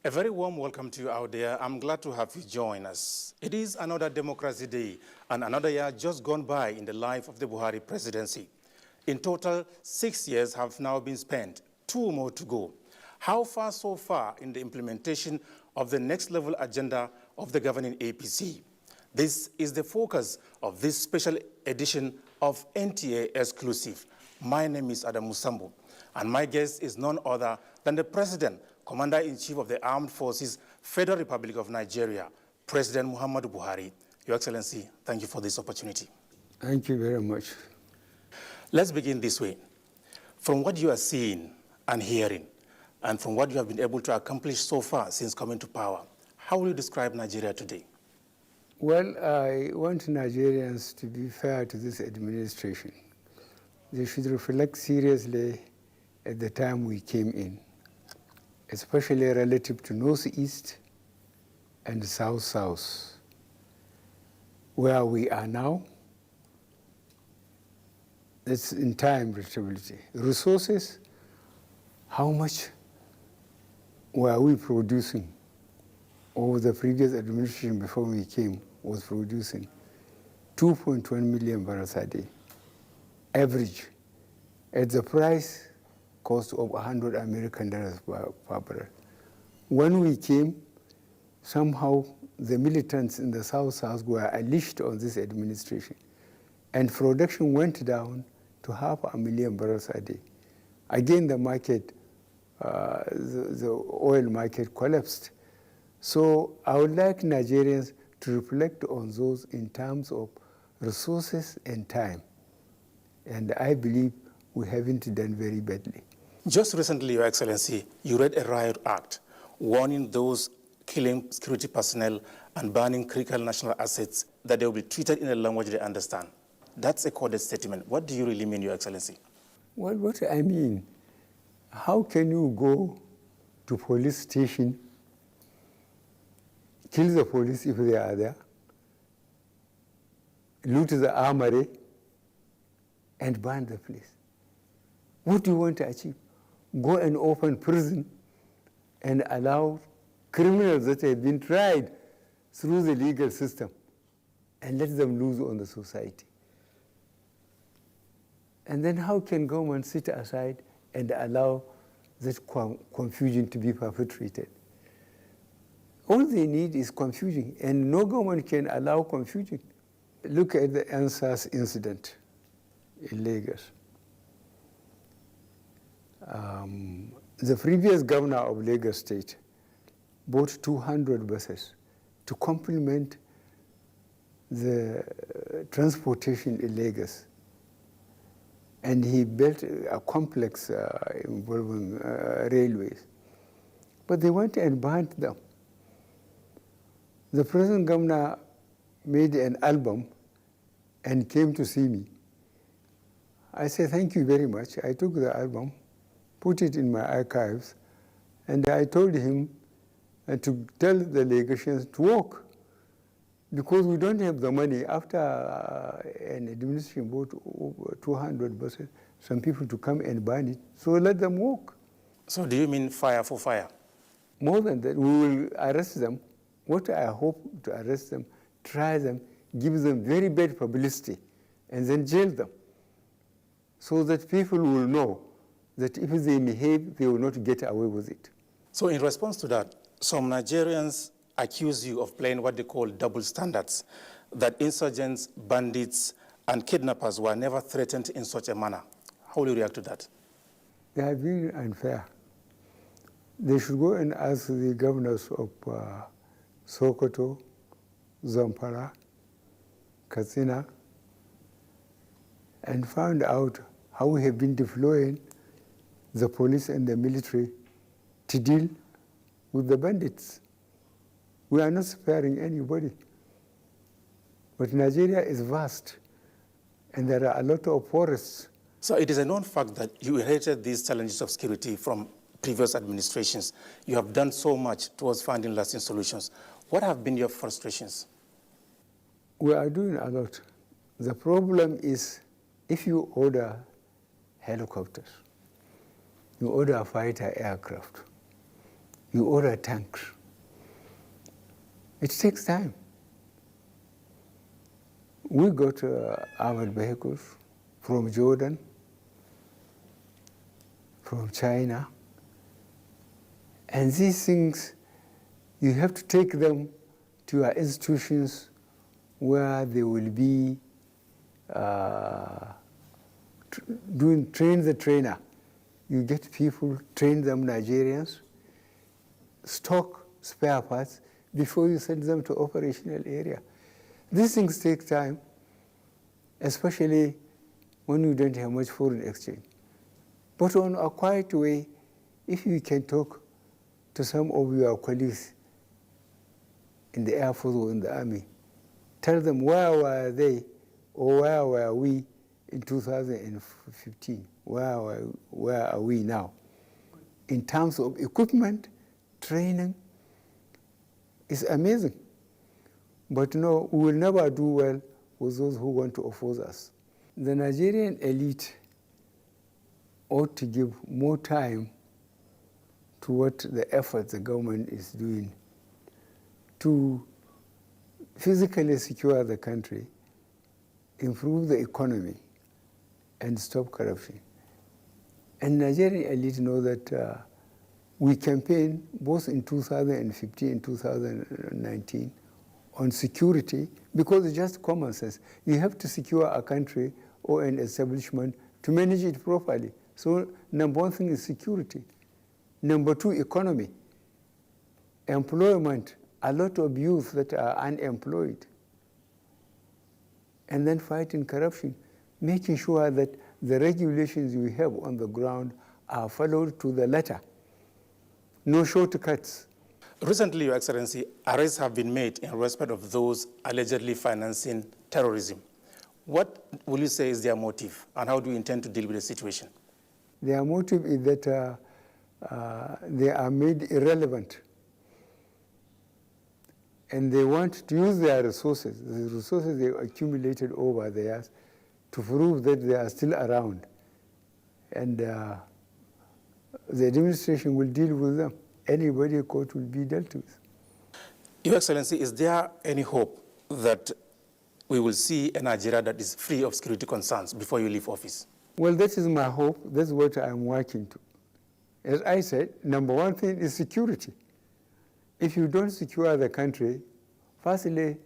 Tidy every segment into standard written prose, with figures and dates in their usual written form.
A very warm welcome to you out there. I'm glad to have you join us. It is another Democracy Day and another year just gone by in the life of the Buhari presidency. In total, 6 years have now been spent, 2 more to go. How far so far in the implementation of the next level agenda of the governing APC? This is the focus of this special edition of NTA Exclusive. My name is Adam Musambo, and my guest is none other than the President, Commander-in-Chief of the Armed Forces, Federal Republic of Nigeria, President Muhammadu Buhari. Your Excellency, thank you for this opportunity. Thank you very much. Let's begin this way. From what you are seeing and hearing, and from what you have been able to accomplish so far since coming to power, how will you describe Nigeria today? Well, I want Nigerians to be fair to this administration. They should reflect seriously at the time we came in, especially relative to Northeast and South-South. Where we are now, it's in time relativity. Resources, how much were we producing? Over the previous administration before we came was producing 2.1 million barrels a day, average, at the price cost of $100 American per barrel. When we came, somehow the militants in the South were unleashed on this administration, and production went down to 500,000 barrels a day. Again, the market, the oil market collapsed. So I would like Nigerians to reflect on those in terms of resources and time. And I believe we haven't done very badly. Just recently, Your Excellency, you read a riot act warning those killing security personnel and burning critical national assets that they will be treated in a language they understand. That's a coded statement. What do you really mean, Your Excellency? Well, what I mean, how can you go to police station, kill the police if they are there, loot the armory, and burn the place? What do you want to achieve? Go and open prison and allow criminals that have been tried through the legal system and let them loose on the society. And then how can government sit aside and allow that confusion to be perpetrated? All they need is confusion, and no government can allow confusion. Look at the ANSAS incident in Lagos. The previous governor of Lagos State bought 200 buses to complement the transportation in Lagos. And he built a complex involving railways. But they went and burned them. The present governor made an album and came to see me. I said, thank you very much. I took the album, put it in my archives, and I told him to tell the Lagosians to walk, because we don't have the money. After an administration bought over 200 buses, some people to come and burn it, so let them walk. So do you mean fire for fire? More than that, we will arrest them. What I hope to arrest them, try them, give them very bad publicity, and then jail them, so that people will know that if they behave, they will not get away with it. So in response to that, some Nigerians accuse you of playing what they call double standards, that insurgents, bandits, and kidnappers were never threatened in such a manner. How will you react to that? They have been unfair. They should go and ask the governors of Sokoto, Zamfara, Katsina, and find out how we have been deploying the police and the military to deal with the bandits. We are not sparing anybody. But Nigeria is vast, and there are a lot of forests. So it is a known fact that you inherited these challenges of security from previous administrations. You have done so much towards finding lasting solutions. What have been your frustrations? We are doing a lot. The problem is, if you order helicopters, you order a fighter aircraft, you order tanks. It takes time. We got armored vehicles from Jordan, from China, and these things, you have to take them to your institutions where they will be train the trainer. You get people, train them, Nigerians, stock spare parts before you send them to operational area. These things take time, especially when you don't have much foreign exchange. But on a quiet way, if you can talk to some of your colleagues in the Air Force or in the Army, tell them where were they or where were we in 2015? Where are we now? In terms of equipment, training, it's amazing. But no, we will never do well with those who want to oppose us. The Nigerian elite ought to give more time to what the effort the government is doing to physically secure the country, improve the economy, and stop corruption. And Nigerian elite know that we campaigned both in 2015 and 2019 on security because it's just common sense. You have to secure a country or an establishment to manage it properly. So number one thing is security. Number two, economy. Employment, a lot of youth that are unemployed. And then fighting corruption, making sure that the regulations we have on the ground are followed to the letter. No shortcuts. Recently, Your Excellency, arrests have been made in respect of those allegedly financing terrorism. What will you say is their motive, and how do you intend to deal with the situation? Their motive is that they are made irrelevant. And they want to use their resources, the resources they accumulated over the years, to prove that they are still around. And the administration will deal with them. Anybody caught will be dealt with. Your Excellency, is there any hope that we will see a Nigeria that is free of security concerns before you leave office? Well, that is my hope. That's what I'm working to. As I said, number one thing is security. If you don't secure the country, firstly,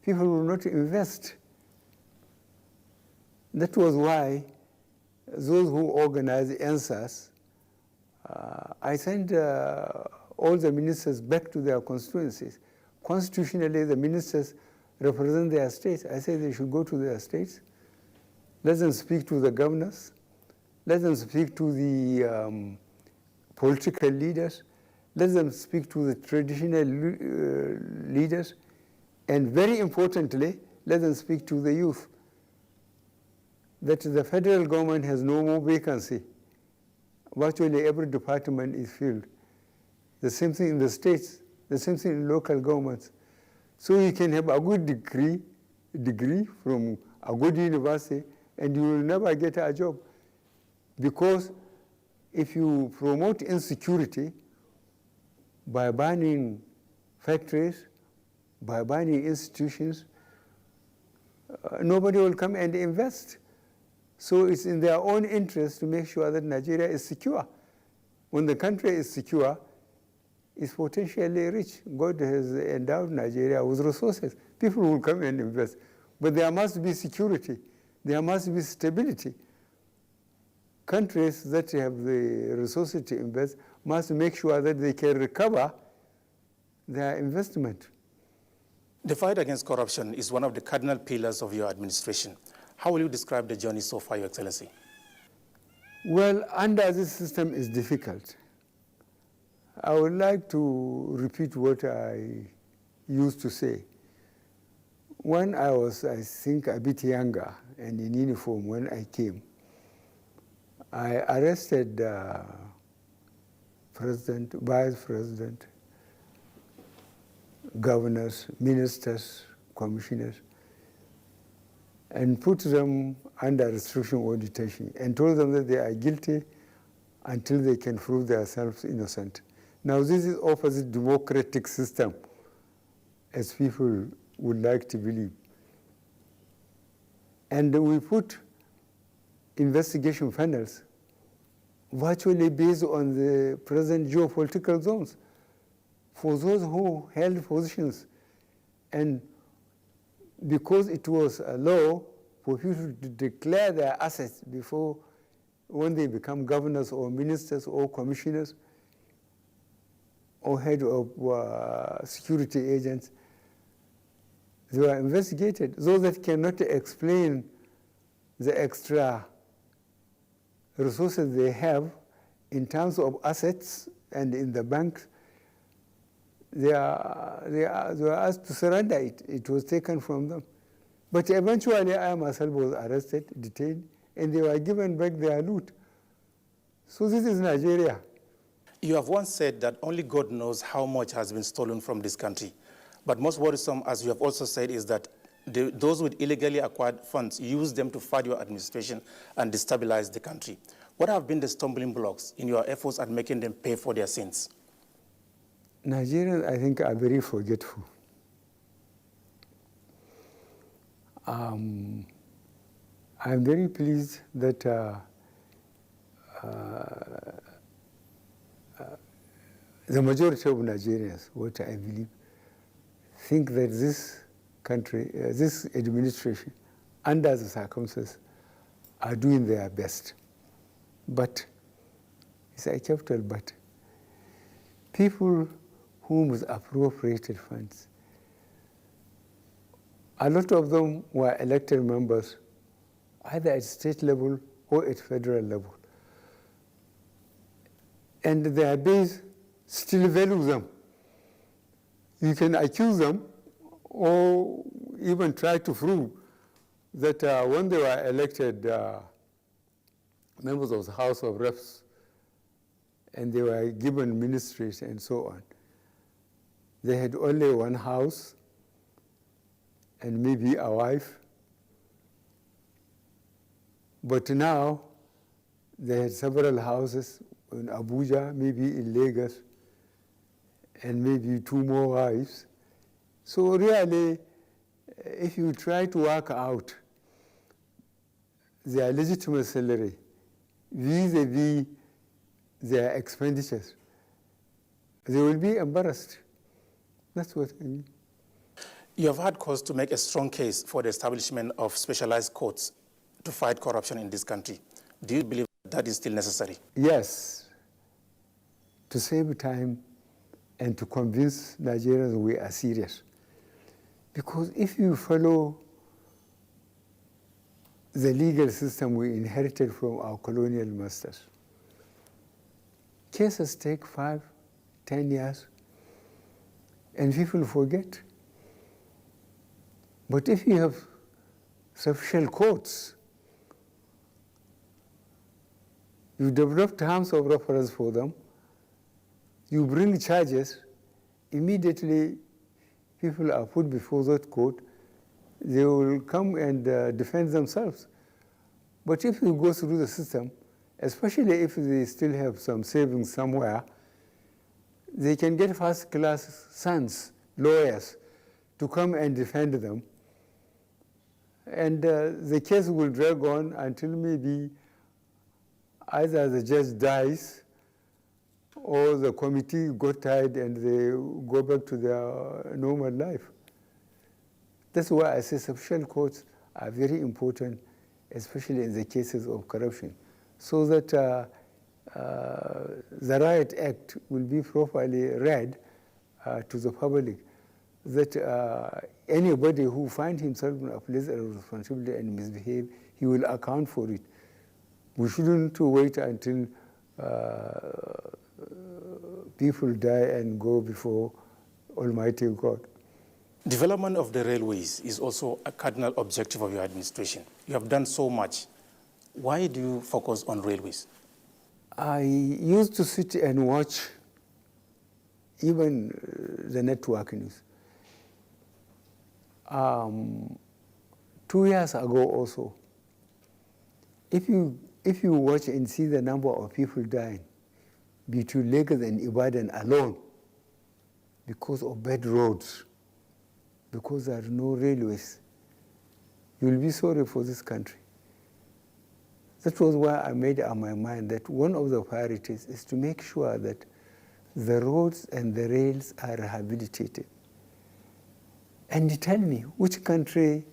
people will not invest. That was why those who organized answers, I sent all the ministers back to their constituencies. Constitutionally, the ministers represent their states. I said they should go to their states. Let them speak to the governors. Let them speak to the political leaders. Let them speak to the traditional leaders. And very importantly, let them speak to the youth. That the federal government has no more vacancy. Virtually every department is filled. The same thing in the states, the same thing in local governments. So you can have a good degree from a good university, and you will never get a job. Because if you promote insecurity by banning factories, by banning institutions, nobody will come and invest. So it's in their own interest to make sure that Nigeria is secure. When the country is secure, it's potentially rich. God has endowed Nigeria with resources. People will come and invest. But there must be security. There must be stability. Countries that have the resources to invest must make sure that they can recover their investment. The fight against corruption is one of the cardinal pillars of your administration. How will you describe the journey so far, Your Excellency? Well, under this system is difficult. I would like to repeat what I used to say. When I was, I think, a bit younger and in uniform when I came, I arrested President, Vice President, governors, ministers, commissioners, and put them under restriction or detention and told them that they are guilty until they can prove themselves innocent. Now this is opposite democratic system, as people would like to believe. And we put investigation panels virtually based on the present geopolitical zones for those who held positions. And because it was a law for people to declare their assets before, when they become governors or ministers or commissioners or head of security agents, they were investigated. Those that cannot explain the extra resources they have in terms of assets and in the banks, they were asked to surrender it. It was taken from them. But eventually I myself was arrested, detained, and they were given back their loot. So this is Nigeria. You have once said that only God knows how much has been stolen from this country. But most worrisome, as you have also said, is that those with illegally acquired funds use them to fund your administration and destabilize the country. What have been the stumbling blocks in your efforts at making them pay for their sins? Nigerians, I think, are very forgetful. I'm very pleased that the majority of Nigerians, what I believe, think that this country, this administration, under the circumstances, are doing their best. But, it's a capital but, people whom is appropriated funds, a lot of them were elected members, either at state level or at federal level. And their base still values them. You can accuse them or even try to prove that when they were elected members of the House of Reps and they were given ministries and so on, they had only one house and maybe a wife. But now they had several houses in Abuja, maybe in Lagos, and maybe 2 more wives. So really, if you try to work out their legitimate salary vis-a-vis their expenditures, they will be embarrassed. That's what I mean. You have had cause to make a strong case for the establishment of specialized courts to fight corruption in this country. Do you believe that is still necessary? Yes, to save time and to convince Nigerians we are serious. Because if you follow the legal system we inherited from our colonial masters, cases take 5, 10 years, and people forget. But if you have sufficient courts, you develop terms of reference for them, you bring charges, immediately people are put before that court, they will come and defend themselves. But if you go through the system, especially if they still have some savings somewhere, they can get first-class sons, lawyers, to come and defend them. And the case will drag on until maybe either the judge dies or the committee got tired and they go back to their normal life. That's why I say sufficient courts are very important, especially in the cases of corruption, so that the Riot Act will be properly read to the public, that anybody who finds himself in a place of responsibility and misbehave, he will account for it. We shouldn't wait until people die and go before Almighty God. Development of the railways is also a cardinal objective of your administration. You have done so much. Why do you focus on railways? I used to sit and watch even the network news. 2 years ago also, if you watch and see the number of people dying, between Lagos and Ibadan alone because of bad roads, because there are no railways. You'll be sorry for this country. That was why I made up my mind that one of the priorities is to make sure that the roads and the rails are rehabilitated. And tell me, which country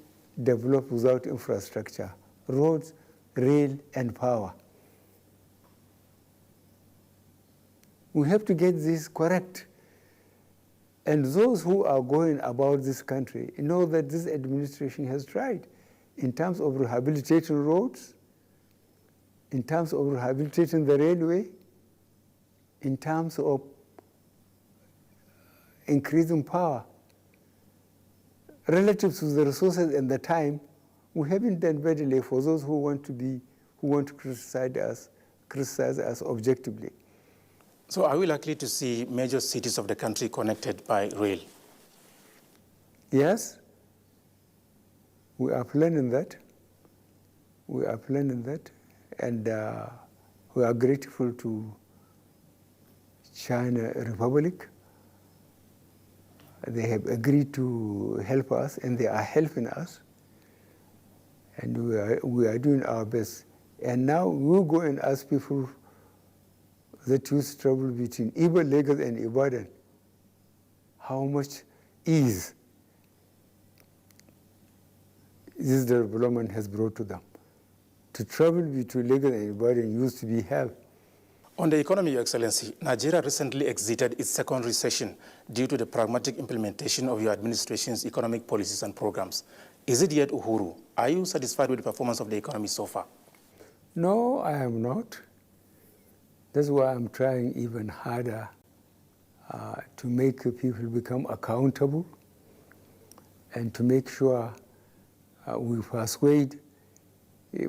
developed without infrastructure? Roads, rail, and power. We have to get this correct. And those who are going about this country know that this administration has tried in terms of rehabilitating roads, in terms of rehabilitating the railway, in terms of increasing power. Relative to the resources and the time, we haven't done badly for those who want to criticize us objectively. So are we likely to see major cities of the country connected by rail? Yes, we are planning that. We are planning that. And we are grateful to China Republic. They have agreed to help us, and they are helping us. And we are doing our best. And now we'll go and ask people that used to travel between even Lagos and Ibadan how much ease this development has brought to them. To travel between Lagos and Ibadan used to be hell. On the economy, Your Excellency, Nigeria recently exited its second recession due to the pragmatic implementation of your administration's economic policies and programs. Is it yet Uhuru? Are you satisfied with the performance of the economy so far? No, I am not. That's why I'm trying even harder to make people become accountable and to make sure we persuade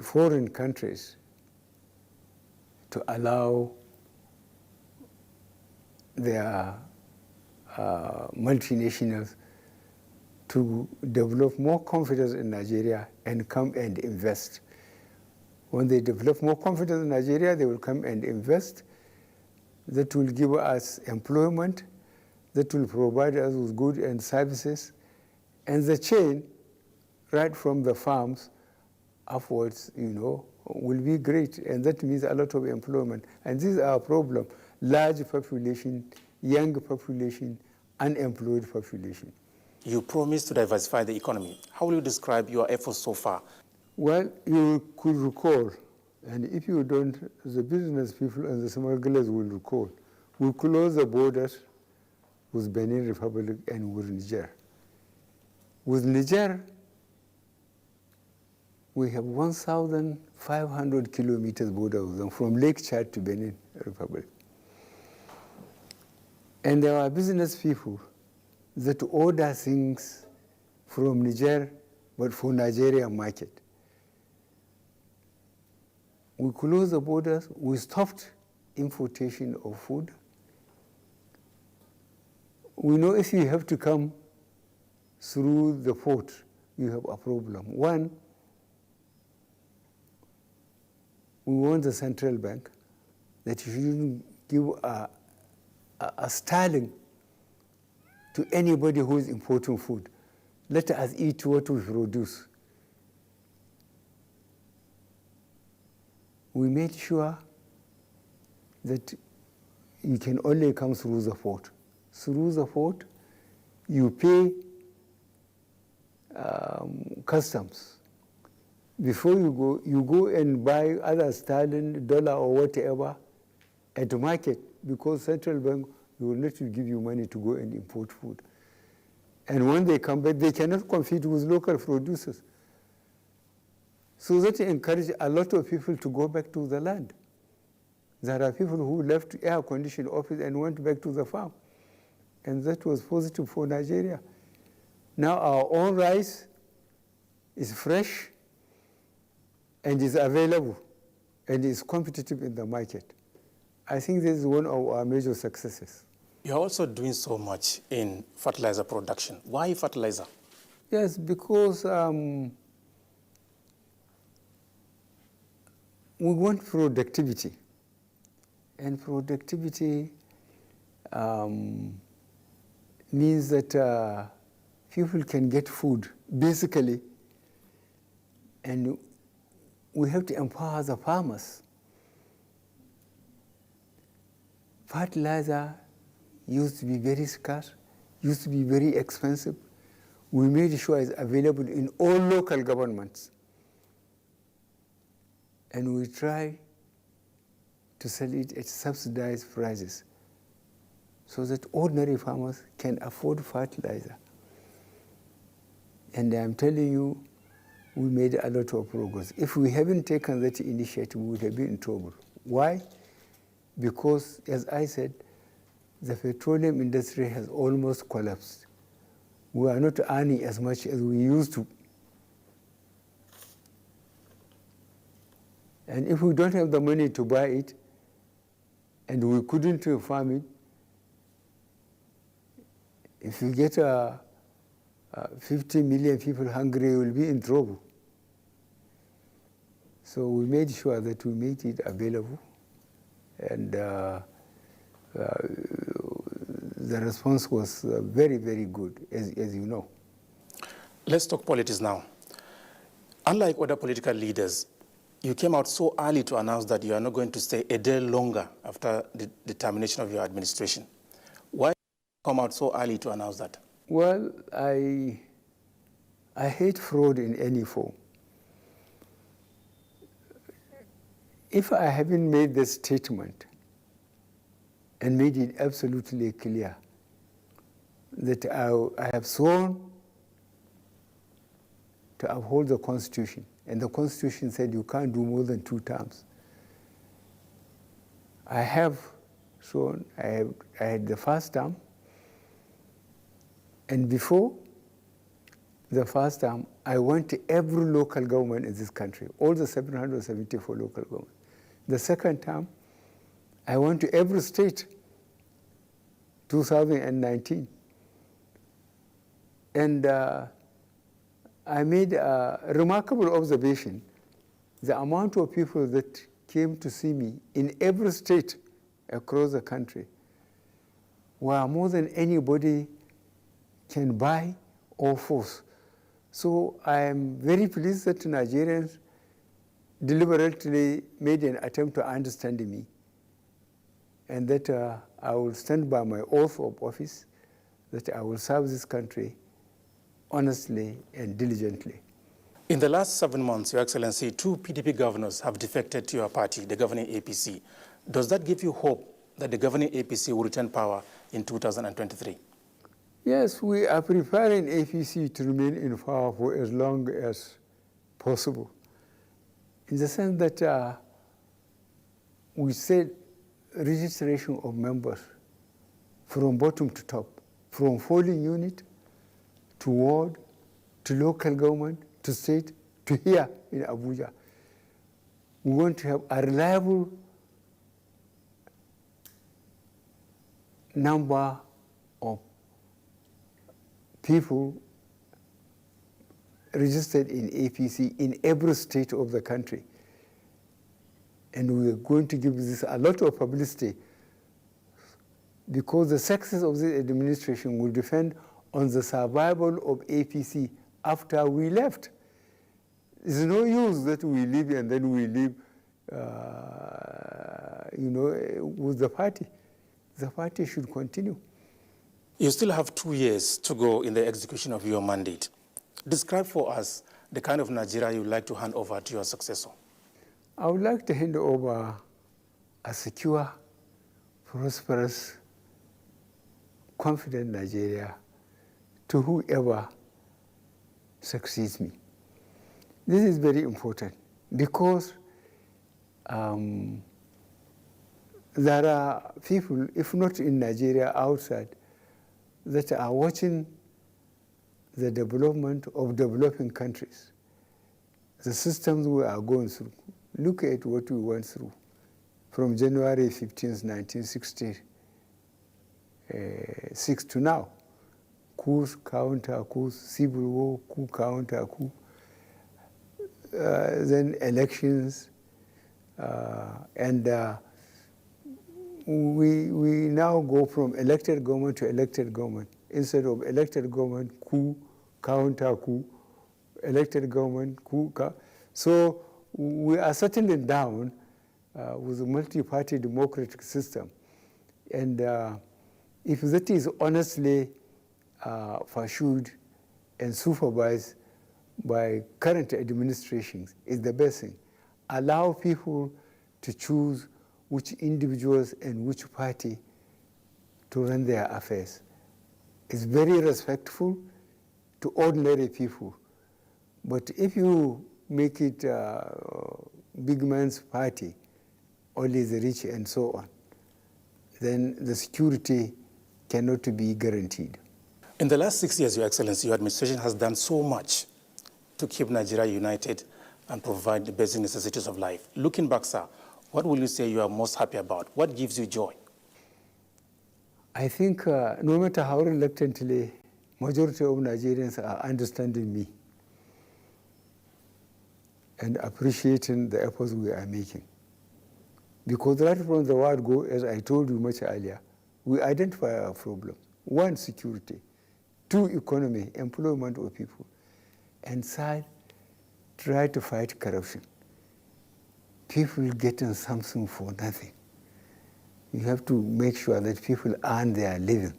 foreign countries to allow their multinationals to develop more confidence in Nigeria and come and invest. When they develop more confidence in Nigeria, they will come and invest. That will give us employment, that will provide us with goods and services, and the chain, right from the farms upwards, will be great, and that means a lot of employment. And this is our problem: large population, young population, unemployed population. You promised to diversify the economy. How will you describe your efforts so far? Well, you could recall, and if you don't, the business people and the smugglers will recall, we closed the borders with Benin Republic and with Niger. With Niger, we have 1,500 kilometers border with them, from Lake Chad to Benin Republic. And there are business people that order things from Niger, but for Nigerian market. We closed the borders, we stopped importation of food. We know if you have to come through the port, you have a problem. One, we want the central bank that you shouldn't give a sterling to anybody who is importing food. Let us eat what we produce. We made sure that you can only come through the port. Through the port, you pay customs. Before you go and buy other sterling, dollar, or whatever at the market, because central bank will not give you money to go and import food. And when they come back, they cannot compete with local producers. So that encourages a lot of people to go back to the land. There are people who left air-conditioned office and went back to the farm. And that was positive for Nigeria. Now our own rice is fresh and is available and is competitive in the market. I think this is one of our major successes. You're also doing so much in fertilizer production. Why fertilizer? Yes, because we want productivity. And productivity means that people can get food, basically, and we have to empower the farmers. Fertilizer used to be very scarce, used to be very expensive. We made sure it's available in all local governments. And we try to sell it at subsidized prices so that ordinary farmers can afford fertilizer. And I'm telling you, we made a lot of progress. If we haven't taken that initiative, we would have been in trouble. Why? Because, as I said, the petroleum industry has almost collapsed. We are not earning as much as we used to. And if we don't have the money to buy it, and we couldn't farm it, if you get 50 million people hungry, we'll be in trouble. So we made sure that we made it available, and the response was very, very good, as you know. Let's talk politics now. Unlike other political leaders, you came out so early to announce that you are not going to stay a day longer after the termination of your administration. Why come out so early to announce that? Well, I hate fraud in any form. If I haven't made this statement and made it absolutely clear that I have sworn to uphold the Constitution, and the Constitution said you can't do more than 2 terms. I have sworn. I had the first term, and before the first term, I went to every local government in this country, all the 774 local governments. The second term, I went to every state, 2019. And I made a remarkable observation. The amount of people that came to see me in every state across the country were more than anybody can buy or force. So I am very pleased that Nigerians deliberately made an attempt to understand me, and that I will stand by my oath of office, that I will serve this country honestly and diligently. In the last 7 months, Your Excellency, 2 PDP governors have defected to your party, the governing APC. Does that give you hope that the governing APC will return power in 2023? Yes, we are preparing APC to remain in power for as long as possible, in the sense that we said registration of members from bottom to top, from polling unit to ward, to local government, to state, to here in Abuja. We want to have a reliable number of people registered in APC in every state of the country. And we are going to give this a lot of publicity, because the success of this administration will depend on the survival of APC after we left. There's no use that we leave and then we leave, with the party. The party should continue. You still have 2 years to go in the execution of your mandate. Describe for us the kind of Nigeria you would like to hand over to your successor. I would like to hand over a secure, prosperous, confident Nigeria to whoever succeeds me. This is very important because there are people, if not in Nigeria, outside, that are watching the development of developing countries, the systems we are going through. Look at what we went through from January 15th, 1966 to now. Coups, counter-coups, civil war, coup, counter-coup, then elections, and we now go from elected government to elected government. Instead of elected government, coup, counter coup, elected government, coup. So we are settling down with a multi-party democratic system. And if that is honestly pursued and supervised by current administrations, is the best thing. Allow people to choose which individuals and which party to run their affairs. It's very respectful to ordinary people. But if you make it big man's party, only the rich and so on, then the security cannot be guaranteed. In the last 6 years, Your Excellency, your administration has done so much to keep Nigeria united and provide the basic necessities of life. Looking back, sir, what will you say you are most happy about? What gives you joy? I think no matter how reluctantly, majority of Nigerians are understanding me and appreciating the efforts we are making. Because right from the word go, as I told you much earlier, we identify our problem. One, security. Two, economy, employment of people. And third, try to fight corruption. People getting something for nothing. You have to make sure that people earn their living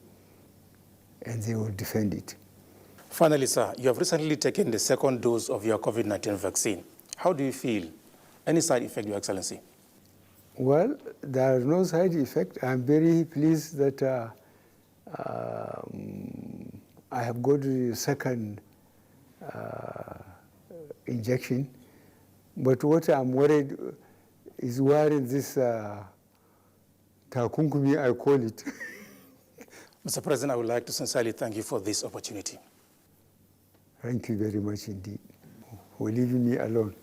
and they will defend it. Finally, sir, you have recently taken the second dose of your COVID-19 vaccine. How do you feel? Any side effect, Your Excellency? Well, there are no side effect. I'm very pleased that I have got the second injection. But what I'm worried is wearing this takunkumi, I call it. Mr. President, I would like to sincerely thank you for this opportunity. Thank you very much indeed for leaving me alone.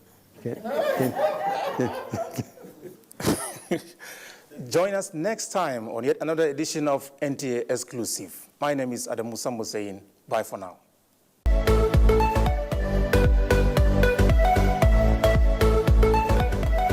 Join us next time on yet another edition of NTA Exclusive. My name is Adam Musa Musain. Bye for now.